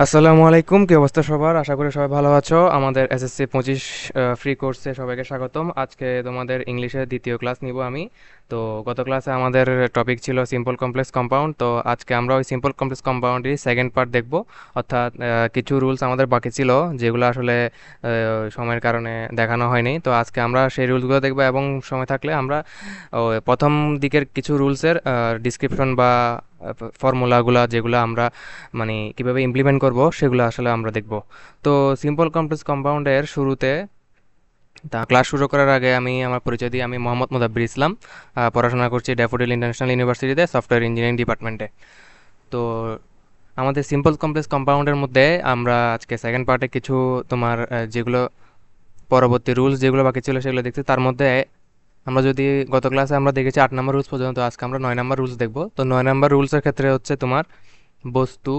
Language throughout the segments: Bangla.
আসসালামু আলাইকুম, কি অবস্থা সবার? আশা করি সবাই ভালো আছো। আমাদের এসএসসি 25 ফ্রি কোর্সে সবাইকে স্বাগতম। আজকে তোমাদের ইংলিশের দ্বিতীয় ক্লাস নিব আমি। তো গত ক্লাসে আমাদের টপিক ছিল সিম্পল কমপ্লেক্স কম্পাউন্ড। তো আজকে আমরা ওই সিম্পল কমপ্লেক্স কম্পাউন্ডেরই সেকেন্ড পার্ট দেখব। অর্থাৎ কিছু রুলস আমাদের বাকি ছিল, যেগুলো আসলে সময়ের কারণে দেখানো হয়নি। তো আজকে আমরা সেই রুলসগুলো দেখব, এবং সময় থাকলে আমরা প্রথম দিকের কিছু রুলসের ডিসক্রিপশন বা ফর্মুলাগুলা, যেগুলো আমরা মানে কিভাবে ইমপ্লিমেন্ট করব, সেগুলো আসলে আমরা দেখব। তো সিম্পল কমপ্লেক্স কম্পাউন্ডের শুরুতে ক্লাস শুরু করার আগে আমি আমার পরিচয় দিই। আমি মোহাম্মদ মুদাব্বির ইসলাম, পড়াশোনা করছি ড্যাফোডিল ইন্টারন্যাশনাল ইউনিভার্সিটিতে সফটওয়্যার ইঞ্জিনিয়ারিং ডিপার্টমেন্টে। তো আমাদের সিম্পল কমপ্লেক্স কম্পাউন্ডের মধ্যে আমরা আজকে সেকেন্ড পার্টে কিছু তোমার যেগুলো পরবর্তী রুলস যেগুলো বাকি ছিল সেগুলো দেখছি। তার মধ্যে আমরা যদি গত ক্লাসে আমরা দেখেছি 8 নম্বর রুলস পর্যন্ত, আজকে আমরা 9 নম্বর রুলস দেখব। তো 9 নম্বর রুলসের ক্ষেত্রে হচ্ছে তোমার বস্তু,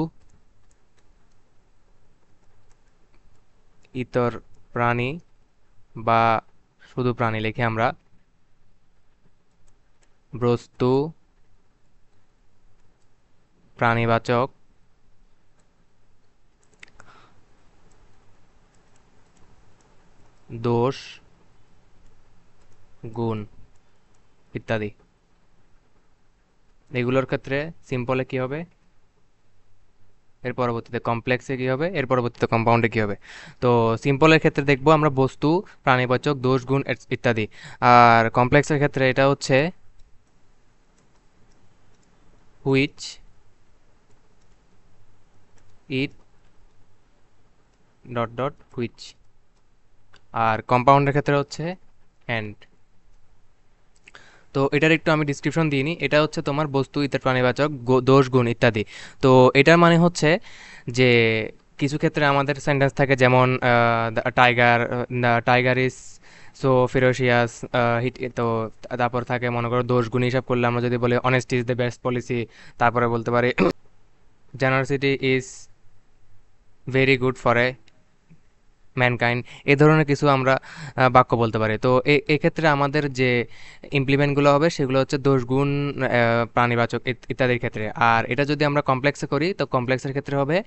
ইতর প্রাণী বা শুধু প্রাণী লিখে আমরা বস্তু, প্রাণীবাচক, দোষ, গুণ ইত্যাদি। এগুলোর ক্ষেত্রে সিম্পলে কি হবে, এর পরবর্তীতে কমপ্লেক্সে কি হবে, এর পরবর্তীতে কম্পাউন্ডে কি হবে। তো সিম্পলের ক্ষেত্রে দেখবো আমরা বস্তু, প্রাণীবাচক, দোষ, গুণ ইত্যাদি। আর কমপ্লেক্সের ক্ষেত্রে এটা হচ্ছে which, it, dot dot which. আর কম্পাউন্ডের ক্ষেত্রে হচ্ছে অ্যান্ড। তো এটার একটু আমি ডিসক্রিপশন দিইনি। এটা হচ্ছে তোমার বস্তু, ইত্যাদি, প্রাণীবাচক, দোষ, গুণ ইত্যাদি। তো এটার মানে হচ্ছে যে কিছু ক্ষেত্রে আমাদের সেন্টেন্স থাকে, যেমন tiger, tiger is so ferocious hit. তো তারপর থাকে মনে করো দোষ গুণ হিসাব করলে আমরা যদি বলি honesty is the best policy. তারপরে বলতে পারি generosity is very good for a mankind. এই ধরনের কিছু আমরা বাক্য বলতে পারি। তো এক্ষেত্রে আমাদের যে ইমপ্লিমেন্টগুলো হবে সেগুলো হচ্ছে দোষ, গুণ, প্রাণীবাচক ইত্যাদির ক্ষেত্রে। আর এটা যদি আমরা কমপ্লেক্সে করি, তো কমপ্লেক্সের ক্ষেত্রে হবে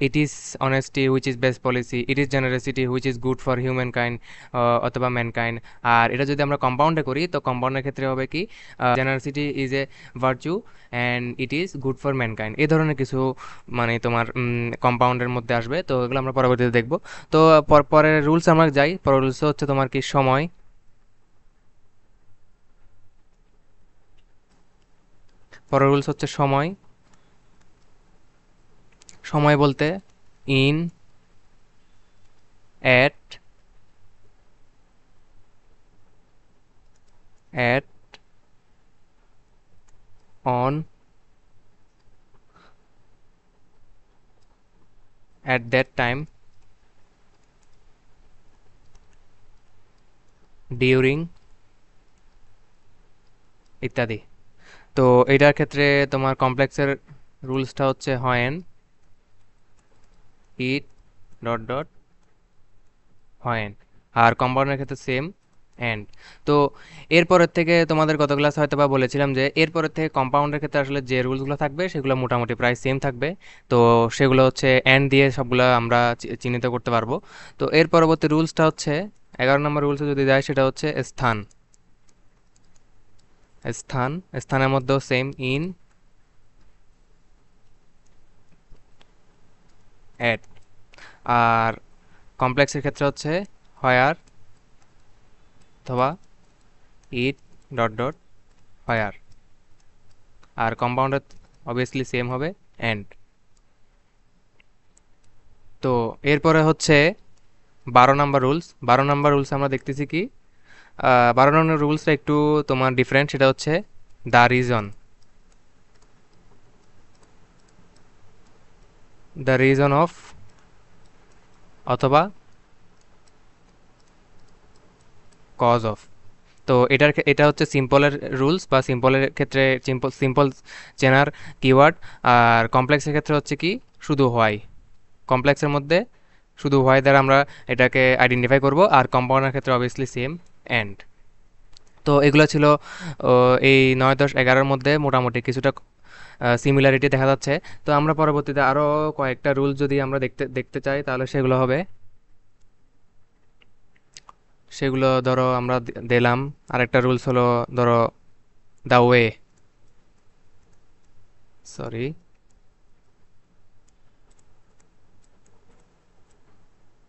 it is honesty which is best policy, it is generosity which is good for human kind অথবা ম্যানকাইন্ড। আর এটা যদি আমরা কম্পাউন্ডে করি, তো কম্পাউন্ডের ক্ষেত্রে হবে কি generosity is a virtue and it is good for mankind. এই ধরনের কিছু মানে তোমার কম্পাউন্ডের মধ্যে আসবে। তো এগুলো আমরা পরবর্তীতে দেখবো। তো পরের রুলস আমরা যাই। পরের রুলস হচ্ছে তোমার কি সময়। পরের রুলস হচ্ছে সময়। সময় বলতে in, at, at, on, at that time, during ইত্যাদি। তো এটার ক্ষেত্রে তোমার কমপ্লেক্সের রুলসটা হচ্ছে when, it, dot dot when. আর কম্পাউন্ডের ক্ষেত্রে সেম, অ্যান্ড। তো এরপরের থেকে তোমাদের গত ক্লাস হয়তো বা বলেছিলাম যে এরপরের থেকে কম্পাউন্ডের ক্ষেত্রে আসলে যে রুলসগুলো থাকবে সেগুলো মোটামুটি প্রায় সেম থাকবে। তো সেগুলো হচ্ছে অ্যান্ড দিয়ে সবগুলো আমরা চিহ্নিত করতে পারবো। তো এর পরবর্তী রুলসটা হচ্ছে 11 নম্বর রুলসে যদি যায়, সেটা হচ্ছে স্থান। স্থান, স্থানের মধ্যেও সেম ইন, অ্যাট। আর কমপ্লেক্সের ক্ষেত্রে হচ্ছে হয়ার অথবা ইট, ডট ডট হয়ার। আর কম্পাউন্ডের অবভিয়াসলি সেম হবে অ্যান্ড। তো এরপরে হচ্ছে 12 নম্বর রুলস। 12 নম্বর রুলস আমরা দেখতেছি কি 12 নম্বর রুলসটা একটু তোমার ডিফারেন্ট। সেটা হচ্ছে the reason. The reason of অথবা কজ অফ। তো এটা হচ্ছে সিম্পলের রুলস বা সিম্পলের ক্ষেত্রে সিম্পল সিম্পল চেনার কিওয়ার্ড। আর কমপ্লেক্সের ক্ষেত্রে হচ্ছে কি শুধু হোয়াই। কমপ্লেক্সের মধ্যে শুধু হোয়াই দ্বারা আমরা এটাকে আইডেন্টিফাই করব। আর কম্পাউন্ডের ক্ষেত্রে অবভিয়াসলি সেম, অ্যান্ড। তো এগুলো ছিল এই 9, 10, 11-র মধ্যে মোটামুটি কিছুটা সিমিলারিটি দেখা যাচ্ছে। তো আমরা পরবর্তীতে আরও কয়েকটা রুল যদি আমরা দেখতে দেখতে চাই তাহলে সেগুলো হবে, সেগুলো ধরো আমরা দিলাম। আরেকটা রুলস হলো ধরো the way, sorry,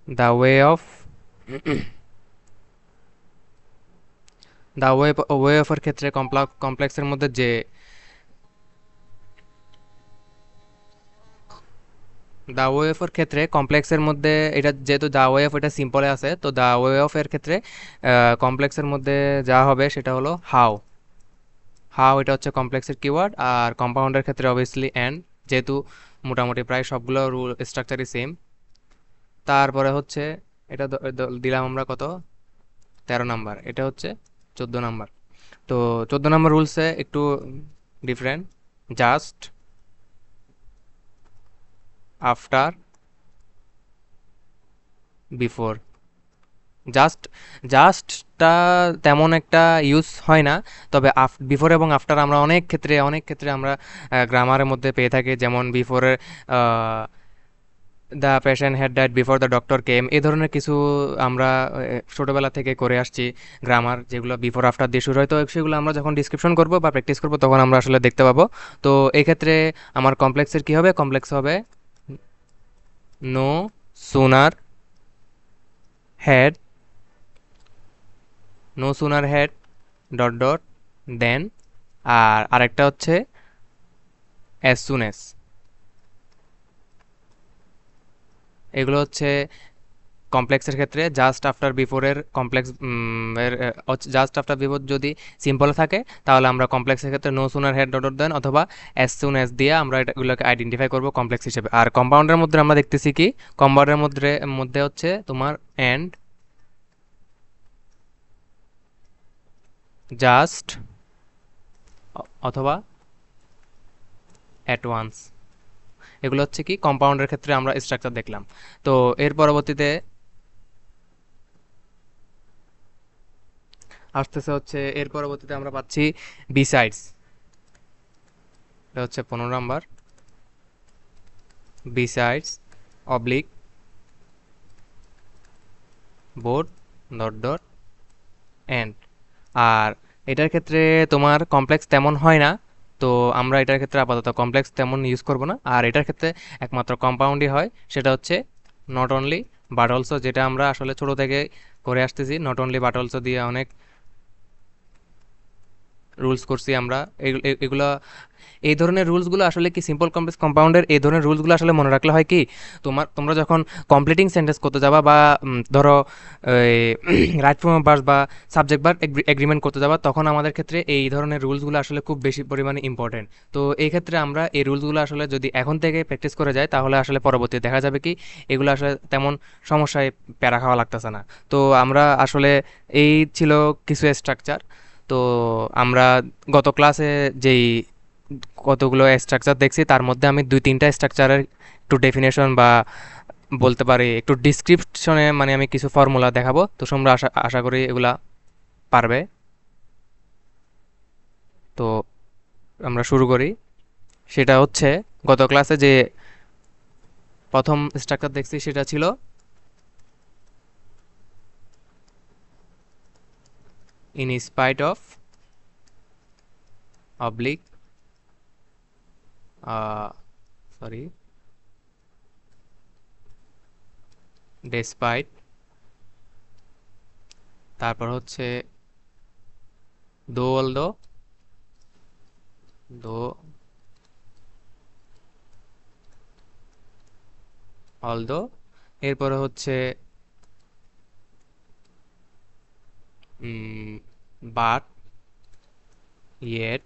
the way of, the way অফের ক্ষেত্রে কমপ্লেক্সের মধ্যে যে দা ওয়ে অফের ক্ষেত্রে কমপ্লেক্সের মধ্যে এটা যেহেতু দা ওয়ে অফ এটা সিম্পলে আছে, তো দা ওয়ে অফ এর ক্ষেত্রে কমপ্লেক্সের মধ্যে যা হবে সেটা হলো হাউ। হাউ এটা হচ্ছে কমপ্লেক্সের কিওয়ার্ড, আর কম্পাউন্ডের ক্ষেত্রে অবভিয়াসলি অ্যান্ড, যেহেতু মোটামুটি প্রায় সবগুলো রুল স্ট্রাকচারই সেম। তারপরে হচ্ছে এটা দিলাম আমরা কত, 13 নাম্বার, এটা হচ্ছে 14 নাম্বার। তো 14 নাম্বার রুলসে একটু different, just, after, before. Just, জাস্টটা তেমন একটা ইউজ হয় না, তবে বিফোর এবং আফটার আমরা অনেক ক্ষেত্রে আমরা গ্রামারের মধ্যে পেয়ে থাকি। যেমন বিফোরের the patient had died before the doctor came, এই ধরনের কিছু আমরা ছোটোবেলা থেকে করে আসছি গ্রামার, যেগুলো বিফোর আফটার দিয়ে শুরু হয়। তো সেগুলো আমরা যখন ডিসক্রিপশন করব বা প্র্যাকটিস করব তখন আমরা আসলে দেখতে পাবো। তো এক্ষেত্রে আমার কমপ্লেক্সের কি হবে, কমপ্লেক্স হবে no sooner had, no sooner had dot dot then, আর আরেকটা হচ্ছে অ্যাজ সুন অ্যাজ। এগুলো হচ্ছে কমপ্লেক্সের ক্ষেত্রে জাস্ট আফটার বিফোরের কমপ্লেক্স, এর জাস্ট আফটার বিফোর যদি সিম্পল থাকে তাহলে আমরা কমপ্লেক্সের ক্ষেত্রে no sooner had dot then অথবা অ্যাজ সুন অ্যাজ দিয়ে আমরা এগুলোকে আইডেন্টিফাই করব কমপ্লেক্স হিসেবে। আর কম্পাউন্ডের মধ্যে আমরা দেখতেছি কি, কম্পাউন্ডের মধ্যে মধ্যে হচ্ছে তোমার অ্যান্ড, জাস্ট, অথবা অ্যাট ওয়ান্স। এগুলো হচ্ছে কি কম্পাউন্ডের ক্ষেত্রে আমরা স্ট্রাকচার দেখলাম। তো এর পরবর্তীতে আসতেছে হচ্ছে, এর পরবর্তীতে আমরা পাচ্ছি বিসাইডস, এটা হচ্ছে 15 number, besides oblique board dot dot and. আর এটার ক্ষেত্রে তোমার কমপ্লেক্স তেমন হয় না, তো আমরা এটার ক্ষেত্রে আপাতত কমপ্লেক্স তেমন ইউজ করব না। আর এটার ক্ষেত্রে একমাত্র কম্পাউন্ডই হয়, সেটা হচ্ছে নট অনলি বাট অলসো, যেটা আমরা আসলে ছোট থেকে করে আসতেছি। নট অনলি বাট অলসো দিয়ে অনেক রুলস করছি আমরা। এগুলো, এই ধরনের রুলসগুলো আসলে কি সিম্পল কমপ্লেক্স কম্পাউন্ডের এই ধরনের রুলসগুলো আসলে মনে রাখলে হয় কি, তোমরা যখন কমপ্লিটিং সেন্টেন্স করতে যাবা বা ধরো রাইট ফ্রম বার্স বা সাবজেক্ট বার এগ্রিমেন্ট করতে যাবা, তখন আমাদের ক্ষেত্রে এই ধরনের রুলসগুলো আসলে খুব বেশি পরিমাণে ইম্পর্টেন্ট। তো এই ক্ষেত্রে আমরা এই রুলসগুলো আসলে যদি এখন থেকে প্র্যাকটিস করে যাই তাহলে আসলে পরবর্তীতে দেখা যাবে কি এগুলো আসলে তেমন সমস্যায় প্যারা খাওয়া লাগতেছে না। তো আমরা আসলে এই ছিল কিছু স্ট্রাকচার। তো আমরা গত ক্লাসে যেই কতগুলো স্ট্রাকচার দেখছি তার মধ্যে আমি 2-3টা স্ট্রাকচারের একটু ডেফিনেশন বা বলতে পারি একটু ডিসক্রিপশনে মানে আমি কিছু ফর্মুলা দেখাবো, তো তোমরা আশা আশা করি এগুলা পারবে। তো আমরা শুরু করি। সেটা হচ্ছে গত ক্লাসে যে প্রথম স্ট্রাকচার দেখছি সেটা ছিল in spite of oblique, sorry, despite, তারপর হচ্ছে দো অলদো, দো অলদো, এরপরে হচ্ছে বাট, ইয়েট,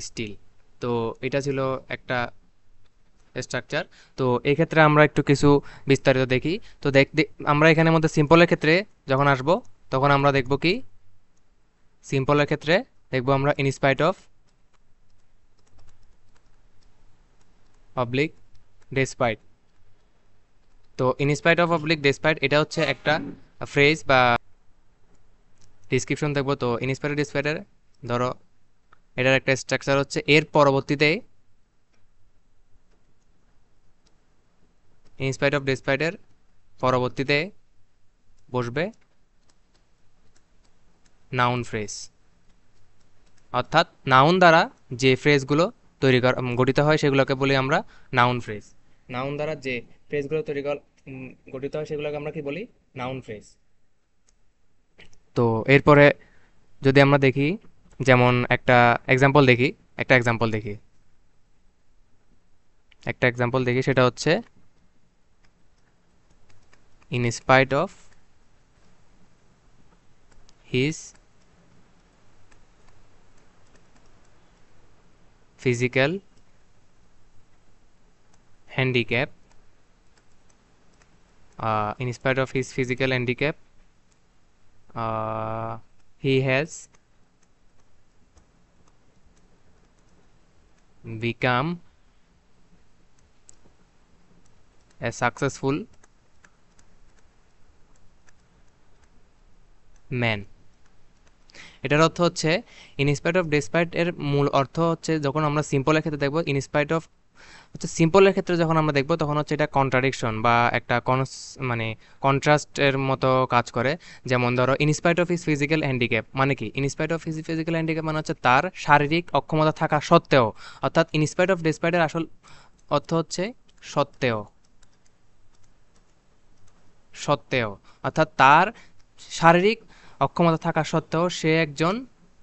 স্টিল। তো এটা ছিল একটা স্ট্রাকচার। তো এই ক্ষেত্রে আমরা একটু কিছু বিস্তারিত দেখি। তো আমরা এখানের মধ্যে সিম্পলের ক্ষেত্রে যখন আসব তখন আমরা দেখব কি, সিম্পলের ক্ষেত্রে দেখব আমরা ইনস্পাইট অফ অবলিক ডেসপাইট। তো ইনস্পাইট অফ অবলিক ডেসপাইট এটা হচ্ছে একটা ফ্রেজ বা ডিসক্রিপশন দেখবো। তো ইনস্পাইট ডেসপাইটের ধরো এটার একটা স্ট্রাকচার হচ্ছে এর পরবর্তীতে ইনস্পাইট অফ ডিসপাইটের পরবর্তীতে বসবে নাউন ফ্রেজ, অর্থাৎ নাউন দ্বারা যে ফ্রেজগুলো গঠিত হয় সেগুলোকে বলি আমরা নাউন ফ্রেজ। নাউন দ্বারা যে ফ্রেজগুলো গঠিত হয় সেগুলোকে আমরা কি বলি? Noun phrase. তো এরপরে যদি আমরা দেখি, যেমন একটা এক্সাম্পল দেখি সেটা হচ্ছে in spite of his physical handicap, in spite of his physical handicap, he has become a successful man. এটার অর্থ হচ্ছে ইনস্পাইট অফ ডেসপাইট এর মূল অর্থ হচ্ছে, যখন আমরা সিম্পলের ক্ষেত্রে দেখব ইনস্পাইট অফ হচ্ছে সিম্পলের ক্ষেত্রে যখন আমরা দেখব তখন হচ্ছে এটা কন্ট্রাডিকশন বা একটা মানে কন্ট্রাস্টের মতো কাজ করে। যেমন ধরো in spite of his physical handicap মানে কি? In spite of his physical handicap মানে হচ্ছে তার শারীরিক অক্ষমতা থাকা সত্ত্বেও, অর্থাৎ ইনস্পাইট অফ ডেসপাইটের আসল অর্থ হচ্ছে সত্ত্বেও, সত্ত্বেও অর্থাৎ তার শারীরিক অক্ষমতা থাকা সত্ত্বেও সে একজন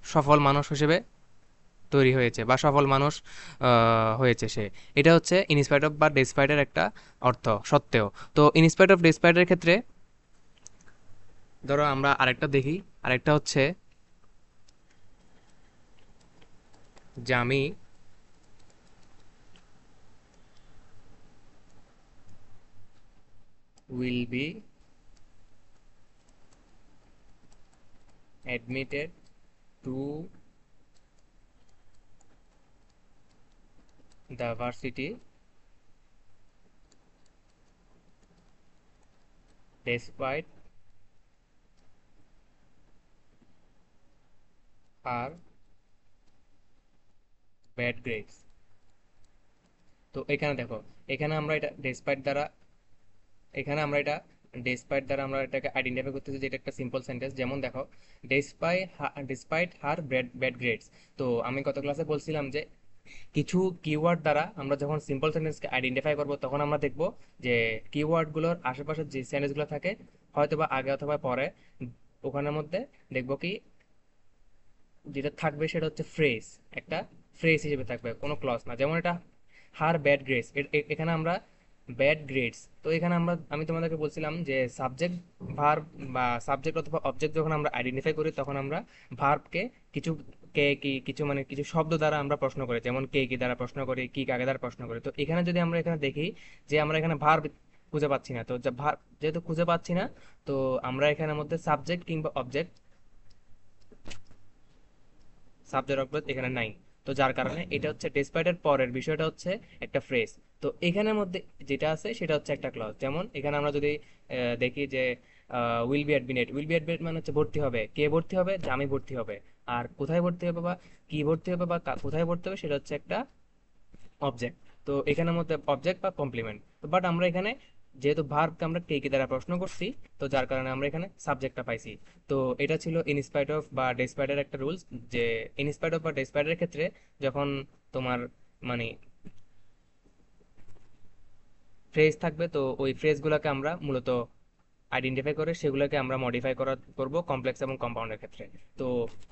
সফল মানুষ হিসেবে তৈরি হয়েছে বা সফল মানুষ হয়েছে সে। এটা হচ্ছে ইনস্পাইট অফ বা ডেসপাইটের একটা অর্থ, সত্ত্বেও। তো ইনস্পাইট অফ ডেসপাইটের ক্ষেত্রে ধরো আমরা আরেকটা দেখি, আরেকটা হচ্ছে Jami will be admitted to the varsity despite her bad grades। তো এখানে দেখো, এখানে আমরা এটা ডেসপাইট দ্বারা এখানে আমরা এটা ডেসপাইট দ্বারা আমরা এটাকে আইডেন্টিফাই করতেছি যে এটা একটা সিম্পল সেন্টেন্স। যেমন দেখো, ডিসপাইট হার ব্যাড গ্রেডস। তো আমি গত ক্লাসে বলছিলাম যে কিছু কিওয়ার্ড দ্বারা আমরা যখন সিম্পল সেন্টেন্সকে আইডেন্টিফাই করব তখন আমরা দেখব যে কিওয়ার্ডগুলোর আশেপাশে যে সেন্টেন্সগুলো থাকে, হয়তো বা আগে অথবা পরে, ওখানের মধ্যে দেখব কি যেটা থাকবে সেটা হচ্ছে ফ্রেজ, একটা ফ্রেজ হিসেবে থাকবে, কোনো ক্লজ না। যেমন এটা হার ব্যাড গ্রেডস, এখানে আমরা ব্যাড গ্রেডস, তো এখানে আমি তোমাদেরকে বলছিলাম যে সাবজেক্ট ভার্ব বা সাবজেক্ট অথবা অবজেক্ট যখন আমরা আইডেন্টিফাই করি তখন আমরা ভার্বকে কিছু কে কি কিছু মানে কিছু শব্দ দ্বারা আমরা প্রশ্ন করি, যেমন কে কি দ্বারা প্রশ্ন করি, কি কাকে দ্বারা প্রশ্ন করি। তো এখানে যদি আমরা এখানে দেখি যে আমরা এখানে ভার্ব খুঁজে পাচ্ছি না, তো ভার্ব যেহেতু খুঁজে পাচ্ছি না, তো আমরা এখানের মধ্যে সাবজেক্ট কিংবা অবজেক্ট, সাবজেক্ট অবজেক্ট এখানে নাই। তো যার কারণে এটা হচ্ছে ডেসপাইট এর পরের বিষয়টা হচ্ছে একটা ফ্রেজ। তো এখানের মধ্যে যেটা আছে সেটা হচ্ছে একটা ক্লজ। যেমন এখানে আমরা যদি দেখি যে উইল বি অ্যাডমিটেড মানে হচ্ছে ভর্তি হবে, কে ভর্তি হবে? যে আমি ভর্তি হবে। আর কোথায় ভর্তি হবে বা কি ভর্তি হবে বা কোথায় ভর্তি হবে সেটা হচ্ছে একটা অবজেক্ট। তো এখানের মধ্যে অবজেক্ট বা কমপ্লিমেন্ট। তো বাট আমরা এখানে যেহেতু ভার্বকে আমরা কে কি দ্বারা প্রশ্ন করছি, তো যার কারণে আমরা এখানে সাবজেক্টটা পাইছি। তো এটা ছিল ইনস্পাইট অফ বা ডেসপাইটের একটা রুলস, যে ইনস্পাইট অফ বা ডেসপাইটের ক্ষেত্রে যখন তোমার মানে ফ্রেজ থাকবে, তো ওই ফ্রেজগুলোকে আমরা মূলত আইডেন্টিফাই করে সেগুলোকে আমরা মডিফাই করব কমপ্লেক্স এবং কম্পাউন্ডের ক্ষেত্রে। তো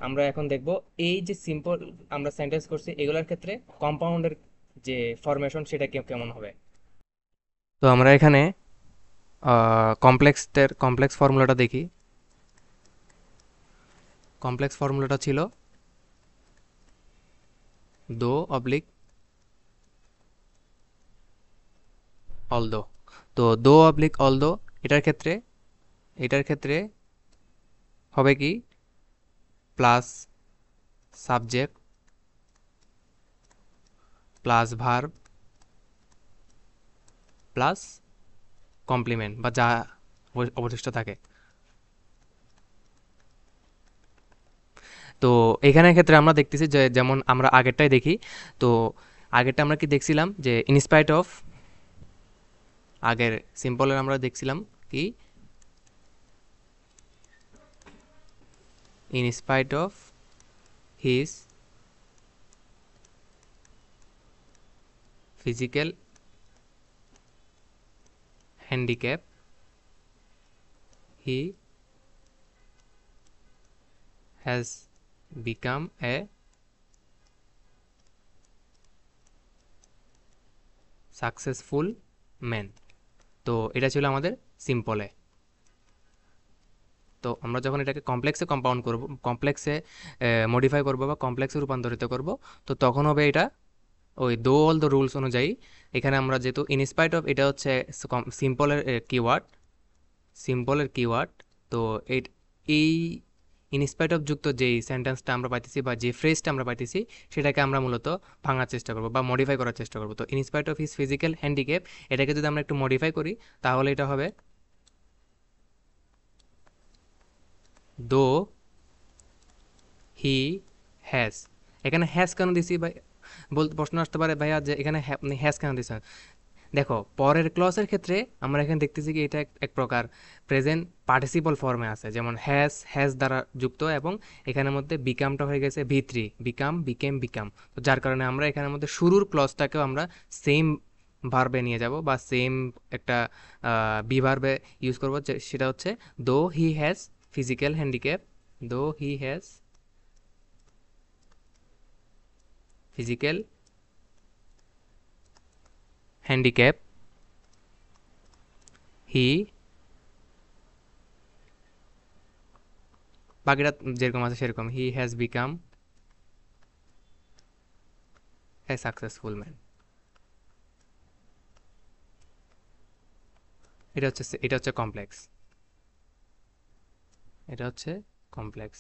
আমরা এখন দেখব এই যে সিম্পল আমরা সেন্টেন্স করছি এগুলোর ক্ষেত্রে কম্পাউন্ডের যে ফরমেশন সেটা কেমন হবে। তো আমরা এখানে কমপ্লেক্স ফর্মুলাটা দেখি। কমপ্লেক্স ফর্মুলাটা ছিল দো অবলিক অলদো। তো দো অবলিক অলদো এটার ক্ষেত্রে হবে কি plus subject plus verb plus complement বা যা অবশিষ্ট থাকে। তো এখানের ক্ষেত্রে আমরা দেখতেছি যে যেমন আমরা আগেরটাই দেখি। তো আগেরটা আমরা কি দেখছিলাম যে ইনস্পাইট অফ, আগের সিম্পলের আমরা দেখছিলাম কি in spite of his physical handicap he has become a successful man. তো এটা ছিল আমাদের সিম্পলে। তো আমরা যখন এটাকে কমপ্লেক্সে কম্পাউন্ড করব, কমপ্লেক্সে মডিফাই করব বা কমপ্লেক্সে রূপান্তরিত করব, তো তখন হবে এটা ওই দো অল দ্য রুলস অনুযায়ী। এখানে আমরা যেহেতু ইনস্পাইট অফ এটা হচ্ছে সিম্পলের কিওয়ার্ড, সিম্পলের কিওয়ার্ড। তো এই ইনস্পাইট অফ যুক্ত যেই সেন্টেন্সটা আমরা পাইতেছি বা যে ফ্রেজটা আমরা পাইতেছি, সেটাকে আমরা মূলত ভাঙার চেষ্টা করবো বা মডিফাই করার চেষ্টা করবো। তো in spite of his physical handicap, এটাকে যদি আমরা একটু মডিফাই করি তাহলে এটা হবে দো হি হ্যাজ। এখানে হ্যাজ কেন দিছি ভাই, বলতে প্রশ্ন আসতে পারে ভাইয়া যে এখানে আপনি হ্যাজ কেন দিচ্ছেন। দেখো পরের ক্লসের ক্ষেত্রে আমরা এখানে দেখতেছি কি এটা এক প্রকার প্রেজেন্ট পার্টিসিপল ফর্মে আছে, যেমন হ্যাজ হ্যাজ দ্বারা যুক্ত, এবং এখানের মধ্যে বিকামটা হয়ে গেছে ভি3, বিকাম বিকেম বিকাম। তো যার কারণে আমরা এখানের মধ্যে শুরুর ক্লসটাকেও আমরা সেম ভার্বে নিয়ে যাব বা সেম একটা বি ভার্বে ইউজ করবো, সেটা হচ্ছে দো he has physical handicap, though he has physical handicap হি, বাকিটা যেরকম আছে সেরকম, হি has become a successful man. এটা হচ্ছে কমপ্লেক্স, এটা হচ্ছে কমপ্লেক্স।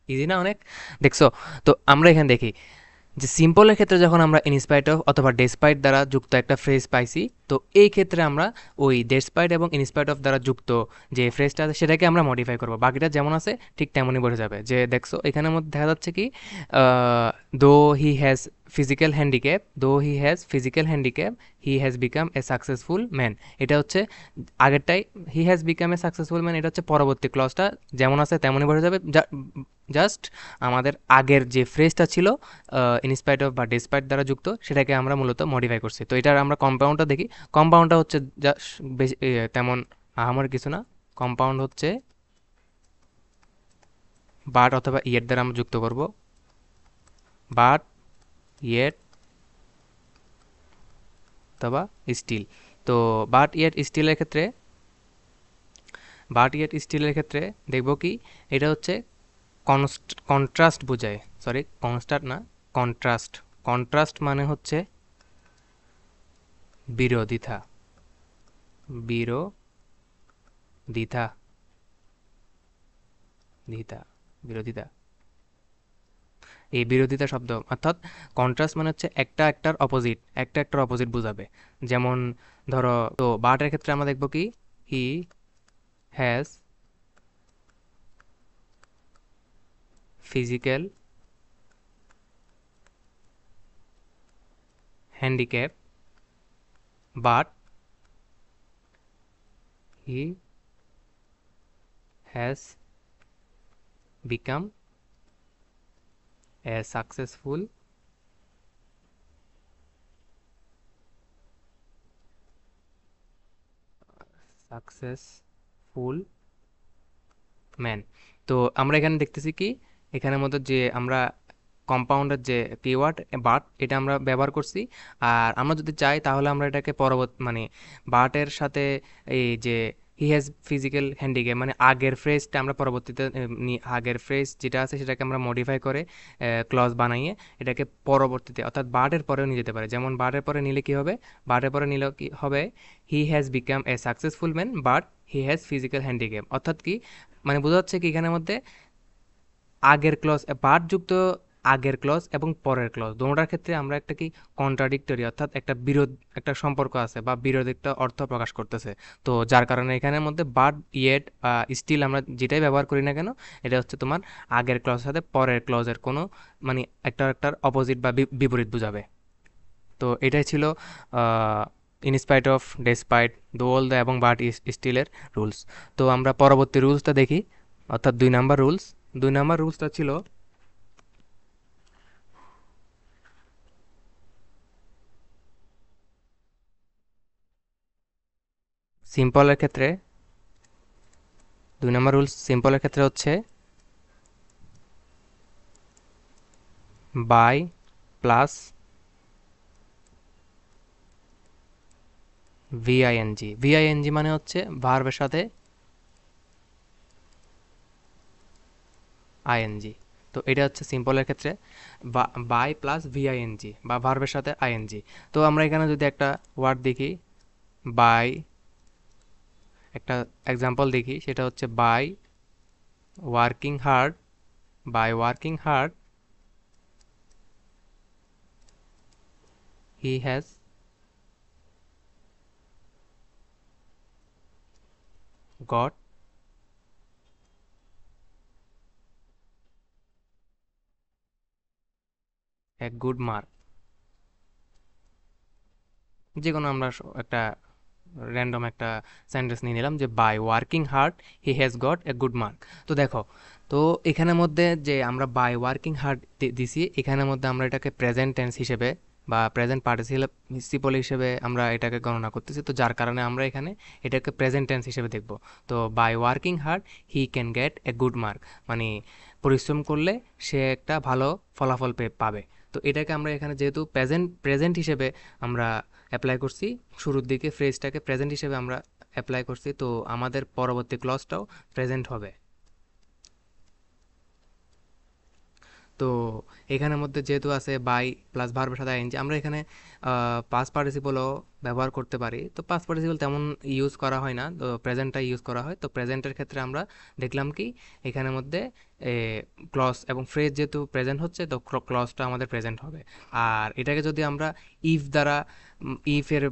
ইজি না অনেক, দেখছো? তো আমরা এখানে দেখি যে সিম্পলের ক্ষেত্রে যখন আমরা ইনস্পাইট অফ অথবা ডেসপাইট দ্বারা যুক্ত একটা ফ্রেজ পাইছি, তো এই ক্ষেত্রে আমরা ওই ডেসপাইট এবং ইনস্পাইট অফ দ্বারা যুক্ত যে ফ্রেজটা আছে সেটাকে আমরা মডিফাই করবো। বাকিটা যেমন আছে ঠিক তেমনই বসে যাবে। যে দেখছো এখানের মধ্যে দেখা যাচ্ছে কি দো he has physical handicap, though he has physical handicap he has become a successful man. এটা হচ্ছে আগেরটাই, he has become a successful man, এটা হচ্ছে পরবর্তী ক্লজটা যেমন আছে তেমনই বসে যাবে। জাস্ট আমাদের আগের যে ফ্রেজটা ছিল ইনস্পাইট অফ বা ডেসপাইট দ্বারা যুক্ত, সেটাকে আমরা মূলত মডিফাই করছি। তো এটার আমরা কম্পাউন্ডটা দেখি। কম্পাউন্ডটা হচ্ছে বেশি তেমন আহামরি কিছু না। কম্পাউন্ড হচ্ছে বাট অথবা ইয়ের দ্বারা আমরা যুক্ত করব, বাট ইয়েট অথবা স্টিল। তো বাট ইয়েট স্টিলের ক্ষেত্রে, বাট ইয়েট স্টিলের ক্ষেত্রে দেখব কি এটা হচ্ছে কন্ট্রাস্ট বোঝায়, সরি কনস্ট্যান্ট না, কন্ট্রাস্ট। কন্ট্রাস্ট মানে হচ্ছে বিরোধিতা, বিরোধিতা, দ্বিধা, বিরোধিতা, এই বিরোধিতা শব্দ অর্থাৎ কন্ট্রাস্ট মানে হচ্ছে একটা একটার অপোজিট, একটা একটার অপোজিট বোঝাবে। যেমন ধরো, তো বাটের ক্ষেত্রে আমরা দেখব কি হি has physical handicap but he has become a successful successful man. তো আমরা এখানে দেখতেছি কি এখানের মধ্যে যে আমরা কম্পাউন্ডের যে কিওয়ার্ড বাট, এটা আমরা ব্যবহার করছি। আর আমরা যদি চাই তাহলে আমরা এটাকে পরবর্তী মানে বাটের সাথে এই যে হি হ্যাজ ফিজিক্যাল হ্যান্ডিক্যাপ মানে আগের ফ্রেজটা আমরা পরবর্তীতে আগের ফ্রেজ যেটা আছে সেটাকে আমরা মডিফাই করে ক্লজ বানাইয়ে এটাকে পরবর্তীতে অর্থাৎ বাটের পরেও নিয়ে যেতে পারে। যেমন বাটের পরে নিলে কি হবে, বাটের পরে নিলে কি হবে, হি has become a successful man but he has physical handicap. অর্থাৎ কি মানে বোঝা যাচ্ছে কি এখানের মধ্যে আগের ক্লজ বাট যুক্ত আগের ক্লজ এবং পরের ক্লজ দুটোটার ক্ষেত্রে আমরা একটা কি কন্ট্রাডিক্টরি অর্থাৎ একটা বিরোধ একটা সম্পর্ক আছে বা বিরোধ একটা অর্থ প্রকাশ করতেছে। তো যার কারণে এখানের মধ্যে বাট ইয়েট স্টিল আমরা যেটাই ব্যবহার করি না কেন এটা হচ্ছে তোমার আগের ক্লজের সাথে পরের ক্লজের কোনো মানে একটার অপোজিট বা বিপরীত বোঝাবে। তো এটাই ছিল ইনস্পাইট অফ ডেসপাইট দোল দ্য এবং বাট স্টিলের রুলস। তো আমরা পরবর্তী রুলসটা দেখি, অর্থাৎ 2 নাম্বার রুলস। 2 নাম্বার রুলসটা ছিল সিম্পলের ক্ষেত্রে। 2 নাম্বার রুলস সিম্পলের ক্ষেত্রে হচ্ছে বাই প্লাস ভিআইএনজি। ভিআইএনজি মানে হচ্ছে ভার্বের সাথে আইএনজি। তো এটা হচ্ছে সিম্পলের ক্ষেত্রে বাই প্লাস ভিআইএনজি বা ভার্বের সাথে আইএনজি। তো আমরা এখানে যদি একটা ওয়ার্ড দেখি বাই, একটা এক্সাম্পল দেখি, সেটা হচ্ছে by working hard. By working hard he has got a good mark. যে কোনো আমরা একটা র্যান্ডম একটা সেন্টেন্স নিয়ে নিলাম যে by working hard he has got a good mark. তো দেখো, তো এখানের মধ্যে যে আমরা বাই ওয়ার্কিং হার্ড দিছি, এখানের মধ্যে আমরা এটাকে প্রেজেন্ট টেন্স হিসেবে বা প্রেজেন্ট পার্টিসিপল হিসেবে আমরা এটাকে গণনা করতেছি। তো যার কারণে আমরা এখানে এটাকে প্রেজেন্ট টেন্স হিসেবে দেখব। তো by working hard he can get a good mark, মানে পরিশ্রম করলে সে একটা ভালো ফলাফল পাবে। তো এটাকে আমরা এখানে যেহেতু প্রেজেন্ট হিসেবে আমরা অ্যাপ্লাই করছি, শুরুর দিকে ফ্রেজটাকে প্রেজেন্ট হিসেবে আমরা অ্যাপ্লাই করছি, তো আমাদের পরবর্তী ক্লজটাও প্রেজেন্ট হবে। তো এখানের মধ্যে যেহেতু আছে বাই প্লাস ভার্বের সাথে আইএনজি, আমরা এখানে পাস্ট পার্টিসিপলও ব্যবহার করতে পারি। তো পাস্ট পার্টিসিপল তেমন ইউজ করা হয় না, তো প্রেজেন্টটা ইউজ করা হয়। তো প্রেজেন্টের ক্ষেত্রে আমরা দেখলাম কি এখানের মধ্যে ক্লজ এবং ফ্রেজ যেহেতু প্রেজেন্ট হচ্ছে, তো ক্লজটা আমাদের প্রেজেন্ট হবে। আর এটাকে যদি আমরা ইফ দ্বারা ইফের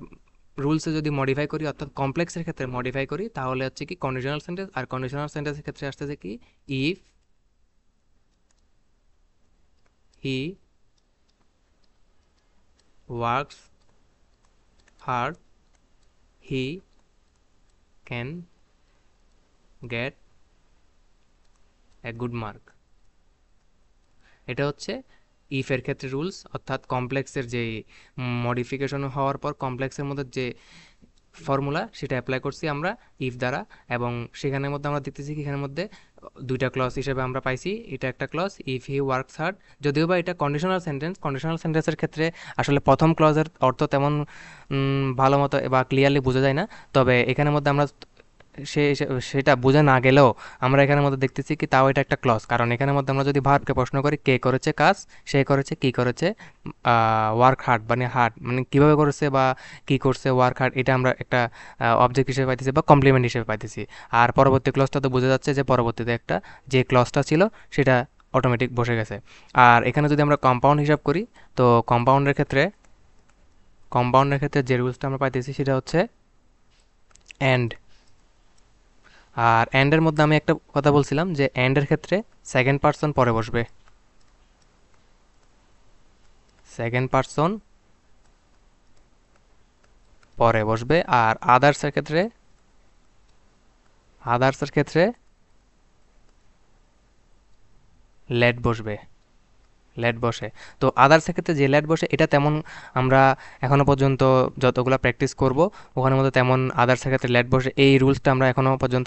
রুলসে যদি মডিফাই করি, অর্থাৎ কমপ্লেক্সের ক্ষেত্রে মডিফাই করি, তাহলে হচ্ছে কি কন্ডিশনাল সেন্টেন্স। আর কন্ডিশনাল সেন্টেন্সের ক্ষেত্রে আসতেছে কি if he works hard he can get a good mark. এটা হচ্ছে ইফের ক্ষেত্রে রুলস, অর্থাৎ কমপ্লেক্সের যে মডিফিকেশন হওয়ার পর কমপ্লেক্সের মধ্যে যে ফর্মুলা সেটা অ্যাপ্লাই করছি আমরা ইফ দ্বারা। এবং সেখানের মধ্যে আমরা দেখতেছি কি এখানের মধ্যে 2টা ক্লজ হিসেবে আমরা পাইছি। এটা একটা clause if he works hard, যদিও বা এটা কন্ডিশনাল সেন্টেন্স। কন্ডিশনাল সেন্টেন্সের ক্ষেত্রে আসলে প্রথম ক্লজের অর্থ তেমন ভালো মতো বা ক্লিয়ারলি বোঝা যায় না। তবে এখানের মধ্যে আমরা সেটা বোঝা না গেলেও আমরা এখানের মধ্যে দেখতেছি কি তাও এটা একটা ক্লজ, কারণ এখানের মধ্যে আমরা যদি ভার্বকে প্রশ্ন করি কে করেছে কাজ, সে করেছে কি করেছে ওয়ার্ক হার্ড, মানে হার্ড মানে কিভাবে করেছে বা কি করছে ওয়ার্ক হার্ড, এটা আমরা একটা অবজেক্ট হিসেবে পাইতেছি বা কমপ্লিমেন্ট হিসেবে পাইতেছি। আর পরবর্তী ক্লজটা তো বোঝা যাচ্ছে যে পরবর্তীতে একটা যে ক্লজটা ছিল সেটা অটোমেটিক বসে গেছে। আর এখানে যদি আমরা কম্পাউন্ড হিসাব করি, তো কম্পাউন্ডের ক্ষেত্রে যে রুলসটা আমরা পাইতেছি সেটা হচ্ছে অ্যান্ড। আর অ্যান্ডের মধ্যে আমি একটা কথা বলছিলাম যে অ্যান্ডের ক্ষেত্রে সেকেন্ড পার্সন পরে বসবে, সেকেন্ড পার্সন পরে বসবে। আর আদার্সের ক্ষেত্রে লেট বসবে, লেট বসে। তো আদার্সের ক্ষেত্রে যে লেট বসে এটা তেমন আমরা এখনো পর্যন্ত যতগুলো প্র্যাকটিস করব ওখানের মধ্যে তেমন আদার্সের ক্ষেত্রে লেট বসে এই রুলসটা আমরা এখনো পর্যন্ত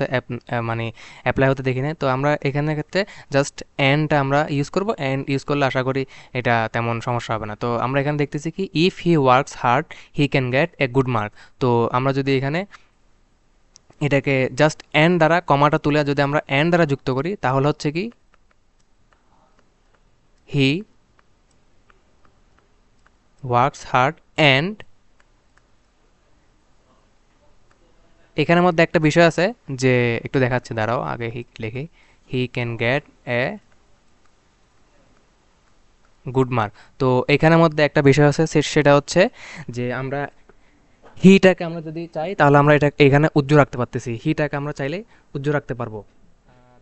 মানে অ্যাপ্লাই হতে দেখি না। তো আমরা এখানের ক্ষেত্রে জাস্ট অ্যান্ডটা আমরা ইউজ করব, অ্যান্ড ইউজ করলে আশা করি এটা তেমন সমস্যা হবে না। তো আমরা এখানে দেখতেছি কি if he works hard he can get a good mark. তো আমরা যদি এখানে এটাকে জাস্ট অ্যান্ড দ্বারা কমাটা তুলে যদি আমরা অ্যান্ড দ্বারা যুক্ত করি তাহলে হচ্ছে কি হি ওয়ার্কস হার্ড অ্যান্ড, এখানের মধ্যে একটা বিষয় আছে যে একটু দেখাচ্ছে, দাঁড়াও আগে হি লিখি। হি can get a good mark. তো এখানের মধ্যে একটা বিষয় আছে, সেটা হচ্ছে যে আমরা হিটাকে আমরা যদি চাই তাহলে আমরা এটা এখানে উজ্জ্বল রাখতে পারতেছি, হিটাকে আমরা চাইলে উজ্জ্বল রাখতে পারবো। আর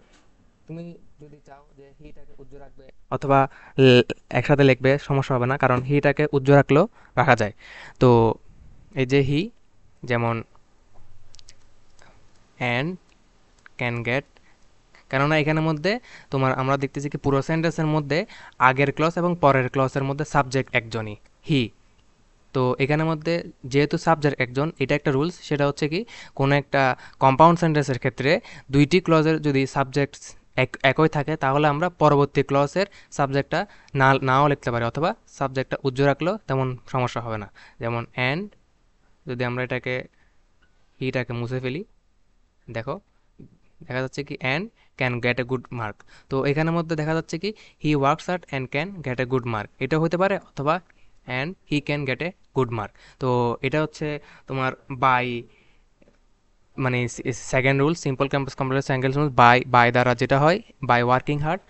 তুমি যদি চাও যে হিটাকে উজ্জ্বল রাখবে অথবা একসাথে লিখবে, সমস্যা হবে না, কারণ হিটাকে উজ্জ্বল রাখলেও রাখা যায়। তো এই যে হি, যেমন অ্যান্ড ক্যান গেট, কেননা এখানের মধ্যে তোমার আমরা দেখতেছি কি পুরো সেন্টেন্সের মধ্যে আগের ক্লজ এবং পরের ক্লজের মধ্যে সাবজেক্ট একজনই, হি। তো এখানের মধ্যে যেহেতু সাবজেক্ট একজন, এটা একটা রুলস, সেটা হচ্ছে কি কোনো একটা কম্পাউন্ড সেন্টেন্সের ক্ষেত্রে দুইটি ক্লজের যদি সাবজেক্ট একই থাকে তাহলে আমরা পরবর্তী ক্লজের সাবজেক্টটা নাও লিখতে পারি, অথবা সাবজেক্টটা উজ্জ্বল রাখলেও তেমন সমস্যা হবে না। যেমন অ্যান্ড, যদি আমরা হিটাকে মুছে ফেলি, দেখো দেখা যাচ্ছে কি and can get a good mark. তো এখানের মধ্যে দেখা যাচ্ছে কি he works hard and can get a good mark, এটা হতে পারে, অথবা and he can get a good mark. তো এটা হচ্ছে তোমার বাই, মানে second rule, simple complex compound second rule, by দ্বারা যেটা হয় বাই ওয়ার্কিং হার্ড,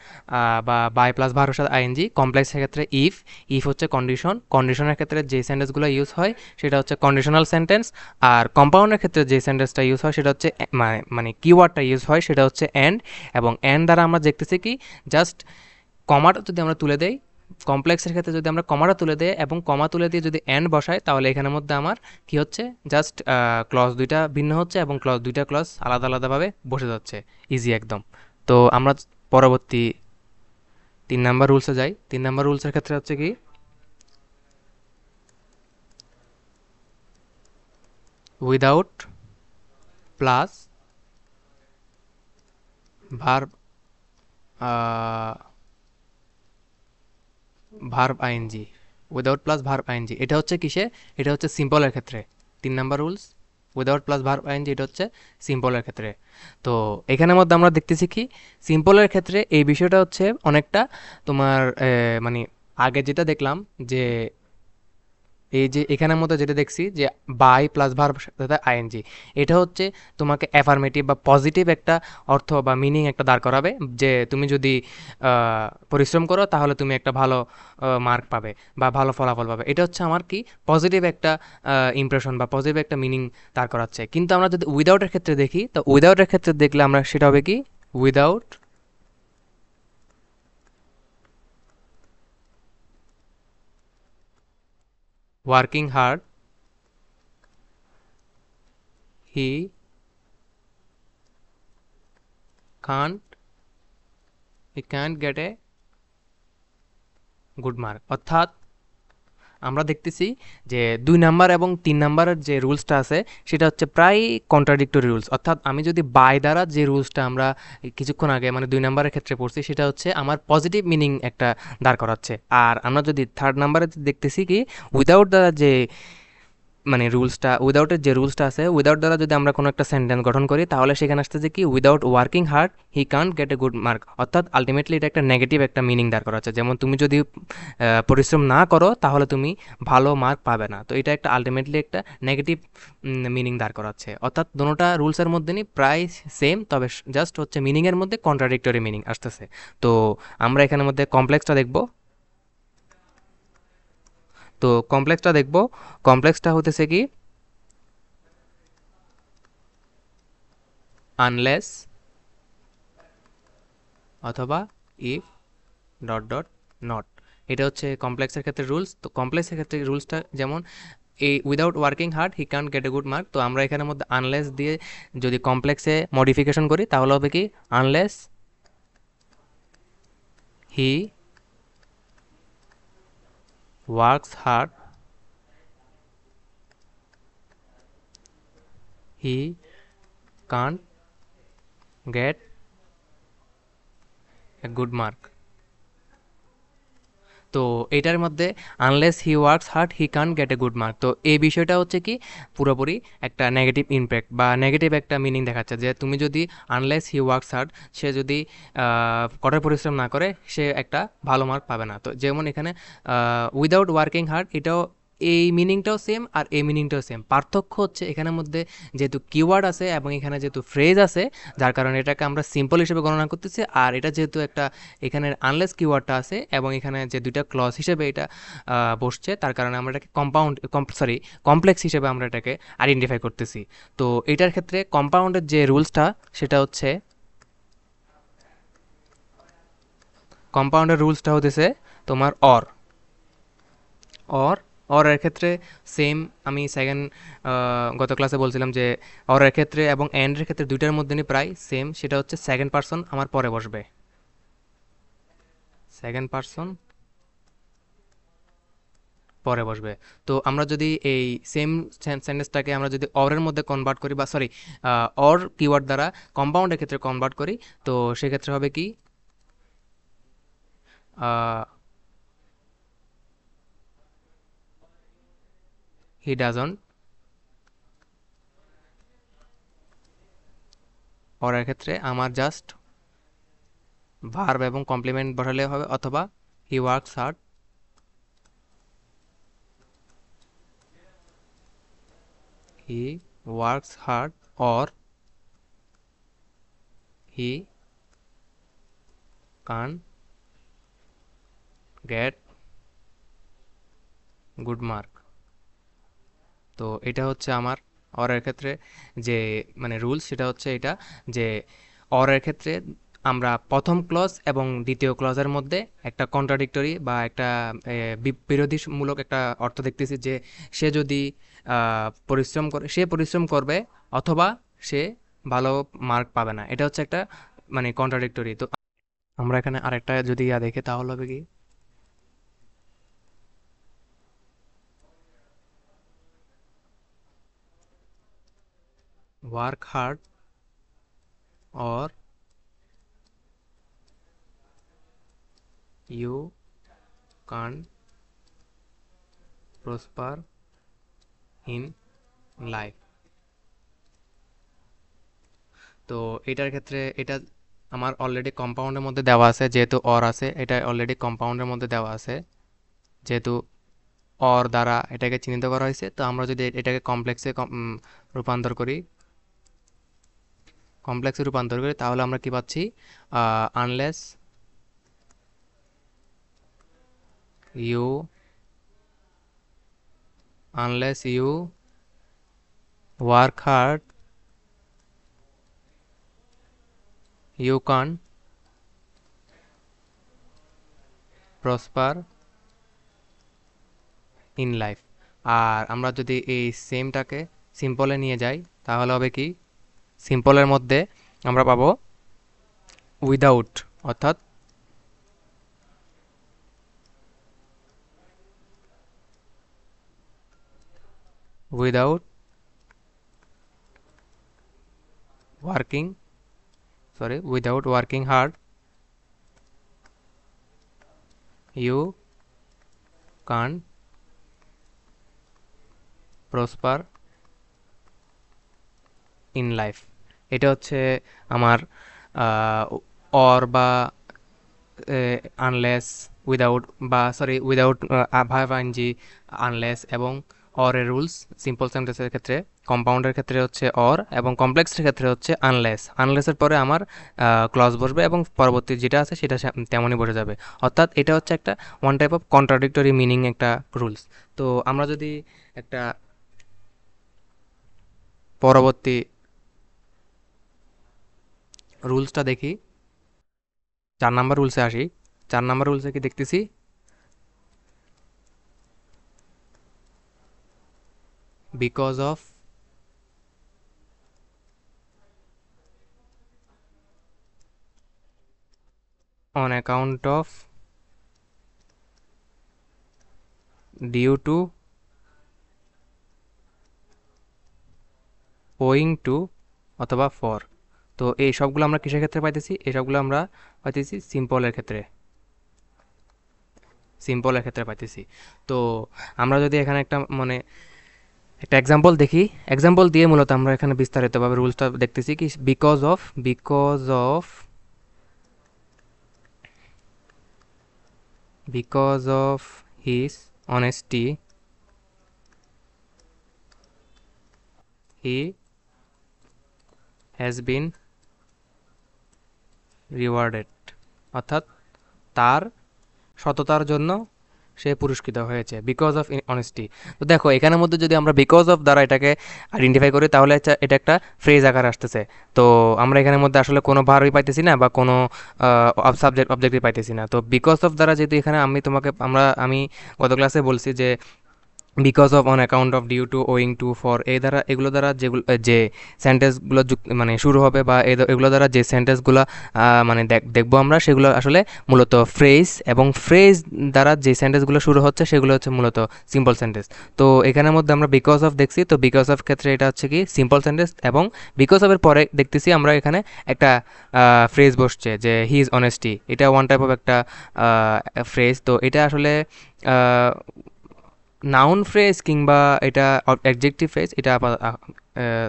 বা বাই প্লাস ভার্বের সাথে আইএনজি। কমপ্লেক্সের ক্ষেত্রে ইফ হচ্ছে কন্ডিশন, কন্ডিশনের ক্ষেত্রে যে সেন্টেন্সগুলো ইউজ হয় সেটা হচ্ছে কন্ডিশনাল সেন্টেন্স। আর কম্পাউন্ডের ক্ষেত্রে যে সেন্টেন্সটা ইউজ হয় সেটা হচ্ছে মানে কিওয়ার্ডটা ইউজ হয় সেটা হচ্ছে অ্যান্ড। এবং অ্যান্ড দ্বারা আমরা দেখতেছি কি জাস্ট কমাটা যদি আমরা তুলে দেই, কমপ্লেক্সের ক্ষেত্রে যদি আমরা কমাটা তুলে দেই এবং কমা তুলে দিয়ে যদি অ্যান্ড বসাই, তাহলে এখানের মধ্যে আমার কি হচ্ছে, জাস্ট ক্লজ দুইটা ভিন্ন হচ্ছে এবং দুইটা ক্লজ আলাদা আলাদাভাবে বসে যাচ্ছে, ইজি একদম। তো আমরা পরবর্তী 3 নাম্বার রুলসে যাই। 3 নাম্বার রুলসের ক্ষেত্রে হচ্ছে কি without plus verb, verb ING, without plus verb ING, এটা হচ্ছে কিসে, এটা হচ্ছে সিম্পলের ক্ষেত্রে। 3 number rules, without plus verb ING, এটা হচ্ছে সিম্পলের ক্ষেত্রে। তো এখানের মধ্যে আমরা দেখতেছি কি সিম্পলের ক্ষেত্রে এই বিষয়টা হচ্ছে অনেকটা তোমার মানে আগে যেটা দেখলাম যে এই যে এখানের মধ্যে যেটা দেখছি যে বাই প্লাস ভার্ব সাথে আইএনজি, এটা হচ্ছে তোমাকে অ্যাফার্মেটিভ বা পজিটিভ একটা অর্থ বা মিনিং একটা দাঁড় করাবে, যে তুমি যদি পরিশ্রম করো তাহলে তুমি একটা ভালো মার্ক পাবে বা ভালো ফলাফল পাবে। এটা হচ্ছে আমার কি পজিটিভ একটা ইমপ্রেশন বা পজিটিভ একটা মিনিং দাঁড় করাচ্ছে। কিন্তু আমরা যদি উইদাউটের ক্ষেত্রে দেখি, তো উইদাউটের ক্ষেত্রে দেখলে আমরা সেটা হবে কি without working hard he Kant he can't gate a good mark. অর্থাৎ আমরা দেখতেছি যে 2 নাম্বার এবং 3 নাম্বারের যে রুলসটা আছে সেটা হচ্ছে প্রায় কন্ট্রাডিক্টরি রুলস। অর্থাৎ আমি যদি বাই দ্বারা যে রুলসটা আমরা কিছুক্ষণ আগে মানে 2 নাম্বারের ক্ষেত্রে পড়ছি, সেটা হচ্ছে আমার পজিটিভ মিনিং একটা দাঁড় করাচ্ছে। আর আমরা যদি 3rd নাম্বারে দেখতেছি কি উইদাউট দ্বারা যে মানে রুলসটা, উইদাউটের যে রুলসটা আছে, উইদাউট দ্বারা যদি আমরা কোনো একটা সেন্টেন্স গঠন করি তাহলে সেখানে আসতেছে কি without working hard he Kant gate a good mark. অর্থাৎ আলটিমেটলি এটা একটা নেগেটিভ একটা মিনিং দাঁড় করা আছে, যেমন তুমি যদি পরিশ্রম না করো তাহলে তুমি ভালো মার্ক পাবে না। তো এটা একটা আলটিমেটলি একটা নেগেটিভ মিনিং দাঁড় করাচ্ছে। অর্থাৎ দুটোটা রুলসের মধ্যে প্রায় সেম, তবে জাস্ট হচ্ছে মিনিংয়ের মধ্যে কন্ট্রাডিক্টরি মিনিং আসতেছে। তো আমরা এখানের মধ্যে কমপ্লেক্সটা দেখব। তো কমপ্লেক্সটা দেখব, কমপ্লেক্সটা হতেছে কি আনলেস অথবা ইফ ডট ডট নট, এটা হচ্ছে কমপ্লেক্সের ক্ষেত্রে রুলস। তো কমপ্লেক্সের ক্ষেত্রে রুলসটা যেমন এই without working hard he can't gate a good mark. তো আমরা এখানের মধ্যে আনলেস দিয়ে যদি কমপ্লেক্সে মডিফিকেশন করি তাহলে হবে কি unless he works hard he Kant gate a good mark. তো এটার মধ্যে unless he works hard he Kant gate a good mark, তো এই বিষয়টা হচ্ছে কি পুরোপুরি একটা নেগেটিভ ইমপ্যাক্ট বা নেগেটিভ একটা মিনিং দেখাচ্ছে, যে তুমি যদি আনলেস হি ওয়ার্কস হার্ড, সে যদি কঠোর পরিশ্রম না করে সে একটা ভালো মার্ক পাবে না। তো যেমন এখানে উইদাউট ওয়ার্কিং হার্ড, এটাও এই মিনিংটাও সেম আর এই মিনিংটাও সেম, পার্থক্য হচ্ছে এখানের মধ্যে যেহেতু কিওয়ার্ড আছে এবং এখানে যেহেতু ফ্রেজ আছে, যার কারণে এটাকে আমরা সিম্পল হিসেবে গণনা করতেছি। আর এটা যেহেতু একটা এখানে আনলেস কিওয়ার্ডটা আছে এবং এখানে যে দুইটা ক্লজ হিসেবে এটা বসছে, তার কারণে আমরা এটাকে কমপ্লেক্স হিসেবে আমরা এটাকে আইডেন্টিফাই করতেছি। তো এটার ক্ষেত্রে কম্পাউন্ডের যে রুলসটা সেটা হচ্ছে, কম্পাউন্ডের রুলসটা হতেছে তোমার অর অর অর এর ক্ষেত্রে সেম। আমি সেকেন্ড গত ক্লাসে বলছিলাম যে অর এর ক্ষেত্রে এবং এন্ড এর ক্ষেত্রে দুইটার মধ্যে প্রায় সেম, সেটা হচ্ছে সেকেন্ড পারসন আমার পরে বসবে, সেকেন্ড পারসন পরে বসবে। তো আমরা যদি এই সেম সেন্টেন্সটাকে আমরা যদি অরের মধ্যে কনভার্ট করি, বা সরি, অর কিওয়ার্ড দ্বারা কম্পাউন্ডের ক্ষেত্রে কনভার্ট করি, তো সেক্ষেত্রে হবে কি, হি ডাজন্ট, অরের ক্ষেত্রে আমার জাস্ট ভার্ব এবং কমপ্লিমেন্ট বসালে হবে, অথবা হি works hard, he works hard, or he কান গেট গুড মার্ক। তো এটা হচ্ছে আমার অরের ক্ষেত্রে যে মানে রুলস, সেটা হচ্ছে এটা যে অরের ক্ষেত্রে আমরা প্রথম ক্লজ এবং দ্বিতীয় ক্লজের মধ্যে একটা কন্ট্রাডিক্টরি বা একটা বিরোধীমূলক একটা অর্থ দেখতেছি, যে সে যদি পরিশ্রম করে, সে পরিশ্রম করবে, অথবা সে ভালো মার্ক পাবে না। এটা হচ্ছে একটা মানে কন্ট্রাডিক্টরি। তো আমরা এখানে আরেকটা যদি দেখি তাহলে হবে কি, work hard or you can prosper in life. তো এটার ক্ষেত্রে এটা আমার অলরেডি কম্পাউন্ডের মধ্যে দেওয়া আছে, যেহেতু অর আছে, এটা অলরেডি কম্পাউন্ডের মধ্যে দেওয়া আছে, যেহেতু অর দ্বারা এটাকে চিহ্নিত করা হয়েছে। তো আমরা যদি এটাকে রূপান্তর করি কমপ্লেক্সে রূপান্তর করি, তাহলে আমরা কি পাচ্ছি, unless you unless you work hard you can prosper in life. আর আমরা যদি এই সেমটাকে সিম্পলে নিয়ে যাই, তাহলে হবে কি, সিম্পলের মধ্যে আমরা পাবো উইদাউট, অর্থাৎ without working without working hard you can prosper in life. এটা হচ্ছে আমার অর বা আনলেস, উইদাউট, বা sorry without verb ING, unless এবং অর এর রুলস। সিম্পল সেন্টেন্সের ক্ষেত্রে, কম্পাউন্ডের ক্ষেত্রে হচ্ছে অর, এবং কমপ্লেক্সের ক্ষেত্রে হচ্ছে আনলেস। আনলেসের পরে আমার ক্লজ বসবে এবং পরবর্তী যেটা আছে সেটা তেমনই বসে যাবে। অর্থাৎ এটা হচ্ছে একটা one type of contradictory meaning একটা রুলস। তো আমরা যদি একটা পরবর্তী রুলসটা দেখি, 4 নাম্বার রুলসে আসি। 4 নাম্বার রুলসে কি দেখতেছি, because of, on account of, due to, owing to, অথবা ফর। তো এই সবগুলো আমরা কিসের ক্ষেত্রে পাইতেছি, এই সবগুলো আমরা পাইতেছি সিম্পলের ক্ষেত্রে পাইতেছি। তো আমরা যদি এখানে একটা মানে একটা এক্সাম্পল দেখি, এক্সাম্পল দিয়ে মূলত আমরা এখানে বিস্তারিতভাবে রুলসটা দেখতেছি কি, because of his honesty he has been rewarded, অর্থাৎ তার সততার জন্য সে পুরস্কৃত হয়েছে, বিকজ অফ অনেস্টি। তো দেখো এখানের মধ্যে যদি আমরা বিকজ অফ দ্বারা এটাকে আইডেন্টিফাই করি তাহলে এটা একটা ফ্রেজ আকার আসতেছে। তো আমরা এখানের মধ্যে আসলে কোনো ভার্বই পাইতেছি না বা কোনো অবজেক্টই পাইতেছি না। তো বিকজ অফ দ্বারা যেহেতু এখানে আমি গত ক্লাসে বলছি যে because of on account of due to owing to for এই দ্বারা এগুলো দ্বারা যেগুলো যে সেন্টেন্সগুলো মানে শুরু হবে বা এগুলো দ্বারা যে সেন্টেন্সগুলো মানে দেখবো আমরা সেগুলো আসলে মূলত ফ্রেজ, এবং ফ্রেজ দ্বারা যে সেন্টেন্সগুলো শুরু হচ্ছে সেগুলো হচ্ছে মূলত সিম্পল সেন্টেন্স। তো এখানের মধ্যে আমরা বিকজ অফ দেখছি, তো বিকজ অফ ক্ষেত্রে এটা হচ্ছে কি সিম্পল সেন্টেন্স, এবং বিকজ অফ এর পরে দেখতেছি আমরা এখানে একটা ফ্রেজ বসছে যে হি ইজ অনেস্টি, এটা ওয়ান টাইপ অফ একটা ফ্রেজ। তো এটা আসলে নাউন ফ্রেজ কিংবা এটা অ্যাডজেক্টিভ ফ্রেজ এটা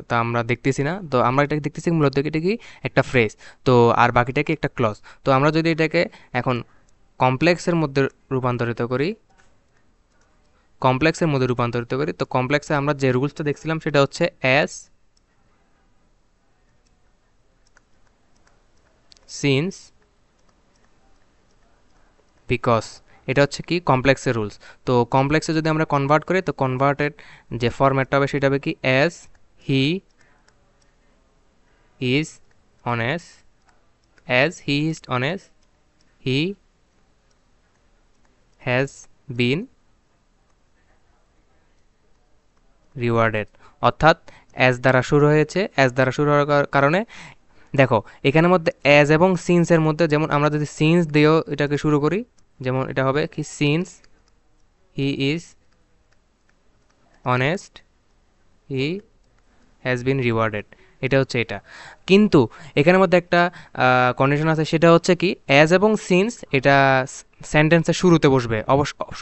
তা আমরা দেখতেছি না। তো আমরা এটাকে দেখতেছি মূলত এটা কি একটা ফ্রেজ। তো আর বাকিটা কি একটা ক্লজ। তো আমরা যদি এটাকে এখন কমপ্লেক্সের মধ্যে রূপান্তরিত করি, তো কমপ্লেক্সে আমরা যে রুলসটা দেখছিলাম সেটা হচ্ছে অ্যাজ, সিন্স, বিকজ। এটা হচ্ছে কি কমপ্লেক্সের রুলস। তো কমপ্লেক্সে যদি আমরা কনভার্ট করি তো কনভার্টেড যে ফরম্যাটটা হবে সেটা হবে কি as he is honest, he has been rewarded. অর্থাৎ অ্যাজ দ্বারা শুরু হয়েছে, অ্যাজ দ্বারা শুরু হওয়ার কারণে দেখো এখানের মধ্যে অ্যাজ এবং সিন্সের মধ্যে যেমন আমরা যদি সিন্স দিয়েও এটাকে শুরু করি, যেমন এটা হবে কি since he is honest, he has been rewarded, এটা হচ্ছে এটা। কিন্তু এখানের মধ্যে একটা কন্ডিশন আছে, সেটা হচ্ছে কি অ্যাজ এবং সিন্স এটা সেন্টেন্সের শুরুতে বসবে,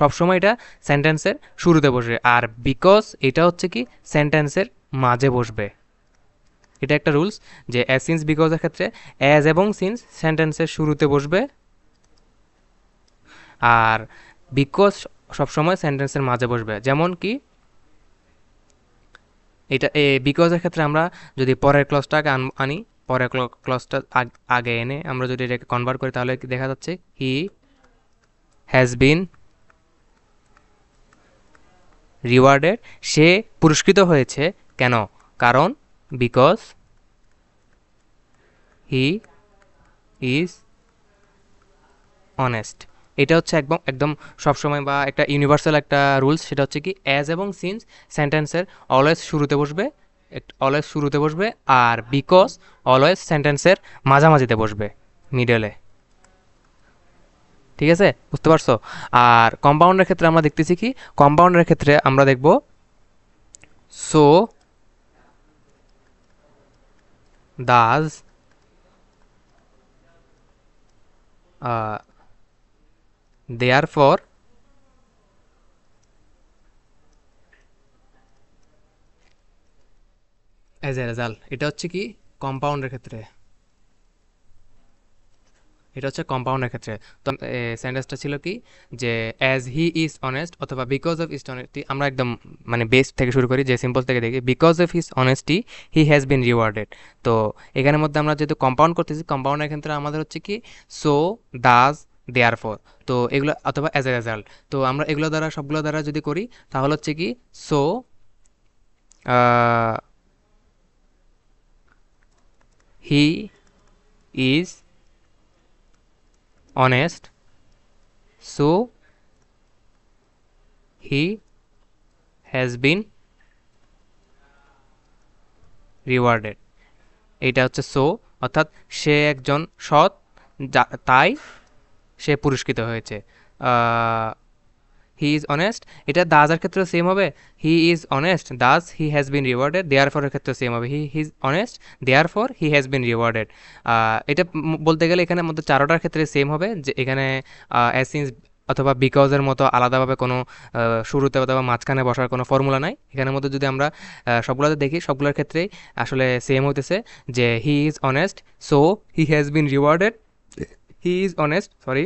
সবসময় এটা সেন্টেন্সের শুরুতে বসবে। আর বিকজ এটা হচ্ছে কি সেন্টেন্সের মাঝে বসবে। এটা একটা রুলস যে অ্যাজ সিন্স বিকজের ক্ষেত্রে অ্যাজ এবং সিন্স সেন্টেন্সের শুরুতে বসবে, আর বিকজ সবসময় সেন্টেন্সের মাঝে বসবে। যেমন কি এটা বিকজের ক্ষেত্রে আমরা যদি পরের ক্লজটাকে আনি, পরের ক্লজটা আগে এনে আমরা যদি এটাকে কনভার্ট করি তাহলে দেখা যাচ্ছে হি হ্যাজ বিন রিওয়ার্ডেড, সে পুরস্কৃত হয়েছে। কেন? কারণ বিকজ হি ইজ অনেস্ট। এটা হচ্ছে একদম একদম সবসময় বা একটা ইউনিভার্সাল একটা রুলস, সেটা হচ্ছে কি অ্যাজ এবং সিন্স সেন্টেন্সের অলওয়েজ শুরুতে বসবে, আর বিকজ অলওয়েজ সেন্টেন্সের মাঝামাঝিতে বসবে, মিডলে। ঠিক আছে, বুঝতে পারছো? আর কম্পাউন্ডের ক্ষেত্রে আমরা দেখতেছি কি, কম্পাউন্ডের ক্ষেত্রে আমরা দেখব so, thus, therefore, as a result. এটা হচ্ছে কি কম্পাউন্ডের ক্ষেত্রে, এটা হচ্ছে কম্পাউন্ডের ক্ষেত্রে। তো সেন্টেন্সটা ছিল কি যে অ্যাজ হি ইজ অনেস্ট অথবা বিকজ অফ ইজ অনেস্টি, আমরা একদম মানে বেস থেকে শুরু করি, যে সিম্পল থেকে দেখি because of his honesty he has been rewarded. তো এখানের মধ্যে আমরা যেহেতু কম্পাউন্ড করতেছি, কম্পাউন্ডের ক্ষেত্রে আমাদের হচ্ছে কি সো, দাজ, দেয়ার ফর। তো এগুলো অথবা অ্যাজ এ রেজাল্ট, তো আমরা এগুলো দ্বারা সবগুলো দ্বারা যদি করি তাহলে হচ্ছে কি so he is honest, so he has been rewarded. এইটা হচ্ছে সো, অর্থাৎ সে একজন সৎ, তাই সে পুরস্কৃত হয়েছে। হি ইজ অনেস্ট, এটা দাজের ক্ষেত্রে সেম হবে, he is honest thus he has been rewarded. দেয়ার ফরের ক্ষেত্রে সেম হবে, he is honest therefore he has been rewarded. এটা বলতে গেলে এখানে মধ্যে চারোটার ক্ষেত্রে সেম হবে, যে এখানে অ্যাসিন্স অথবা বিকজের মতো আলাদাভাবে কোনো শুরুতে অথবা মাঝখানে বসার কোনো ফর্মুলা নাই। এখানের মধ্যে যদি আমরা সবগুলোতে দেখি সবগুলোর ক্ষেত্রেই আসলে সেম হইতেছে, যে he is honest so he has been rewarded, he is honest, sorry,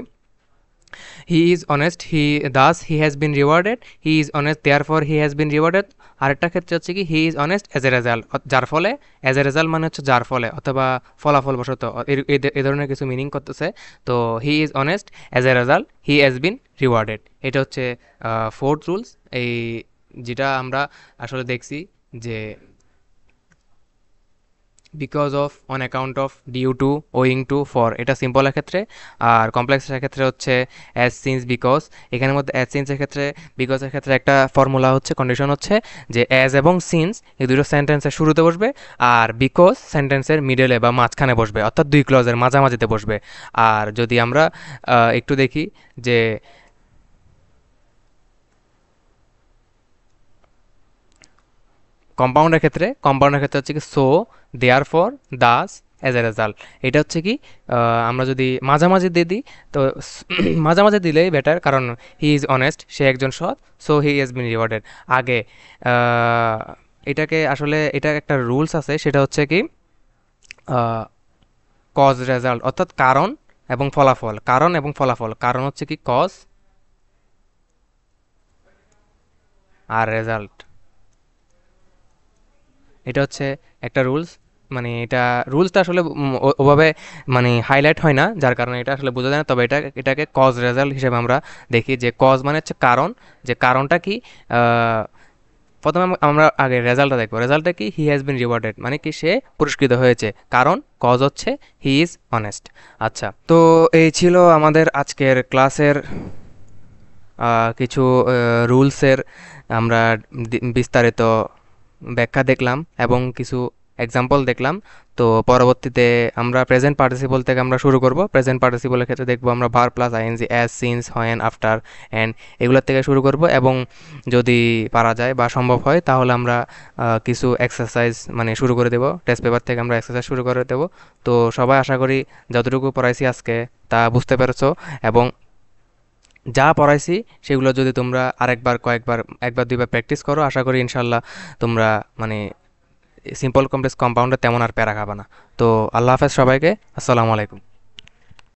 he is honest, he thus he has been rewarded, he is honest therefore he has been rewarded. আরেকটা ক্ষেত্রে হচ্ছে কি he is honest as a result, যার ফলে, অ্যাজ এ রেজাল্ট মানে হচ্ছে যার ফলে অথবা ফলাফল বশত এ ধরনের কিছু মিনিং করতেছে। তো হি is honest as a result he has been rewarded. এটা হচ্ছে ফোর্থ রুলস, এই যেটা আমরা আসলে দেখছি যে because of, on account of, due to, owing to, for, এটা সিম্পলের ক্ষেত্রে। আর কমপ্লেক্সের ক্ষেত্রে হচ্ছে অ্যাজ, সিন্স, বিকজ। এখানের মধ্যে অ্যাজ সিন্সের ক্ষেত্রে, বিকজের ক্ষেত্রে একটা ফর্মুলা হচ্ছে, কন্ডিশন হচ্ছে যে অ্যাজ এবং সিন্স এই দুটো সেন্টেন্সের শুরুতে বসবে, আর বিকজ সেন্টেন্সের মিডলে বা মাঝখানে বসবে, অর্থাৎ দুই ক্লজের মাঝামাঝিতে বসবে। আর যদি আমরা একটু দেখি যে কম্পাউন্ডের ক্ষেত্রে হচ্ছে কি so, therefore, thus, as a result. এটা হচ্ছে কি আমরা যদি মাঝামাঝি দিয়ে দিই তো মাঝামাঝি দিলেই বেটার, কারণ হি ইজ অনেস্ট, সে একজন সৎ, so he is bin rewarded. আগে আহ, এটাকে আসলে এটা একটা রুলস আছে, সেটা হচ্ছে কি কজ রেজাল্ট, অর্থাৎ কারণ এবং ফলাফল, কারণ এবং ফলাফল, কারণ হচ্ছে কি কজ, আর রেজাল্ট, এটা হচ্ছে একটা রুলস। মানে এটা রুলসটা আসলে ওভাবে মানে হাইলাইট হয় না, যার কারণে এটা আসলে বোঝা যায় না। তবে এটাকে কজ রেজাল্ট হিসেবে আমরা দেখি, যে কজ মানে হচ্ছে কারণ, যে কারণটা কি। আহ, প্রথমে আমরা আগে রেজাল্টটা দেখবো, রেজাল্টটা কি, হি হ্যাজ বিন রিওয়ার্ডেড, মানে কি সে পুরস্কৃত হয়েছে, কারণ কজ হচ্ছে হি ইজ অনেস্ট। আচ্ছা, তো এই ছিল আমাদের আজকের ক্লাসের কিছু রুলসের আমরা বিস্তারিত ব্যাখ্যা দেখলাম এবং কিছু এক্সাম্পল দেখলাম। তো পরবর্তীতে আমরা প্রেজেন্ট পার্টিসিপল থেকে আমরা শুরু করব। প্রেজেন্ট পার্টিসিপলের ক্ষেত্রে দেখবো আমরা verb plus ING, as, since, when, after, and এগুলোর থেকে শুরু করব। এবং যদি পারা যায় বা সম্ভব হয় তাহলে আমরা কিছু এক্সারসাইজ মানে শুরু করে দেবো, টেস্ট পেপার থেকে আমরা এক্সারসাইজ শুরু করে দেবো। তো সবাই আশা করি যতটুকু পড়াইছি আজকে তা বুঝতে পেরেছো, এবং যা পড়াইছি সেগুলো যদি তোমরা আরেকবার, কয়েকবার, একবার দুইবার প্র্যাকটিস করো, আশা করি ইনশাল্লাহ তোমরা মানে সিম্পল কমপ্লেক্স কম্পাউন্ডে তেমন আর প্যারা খাবে না। তো আল্লাহ হাফেজ সবাইকে, আসসালামু আলাইকুম।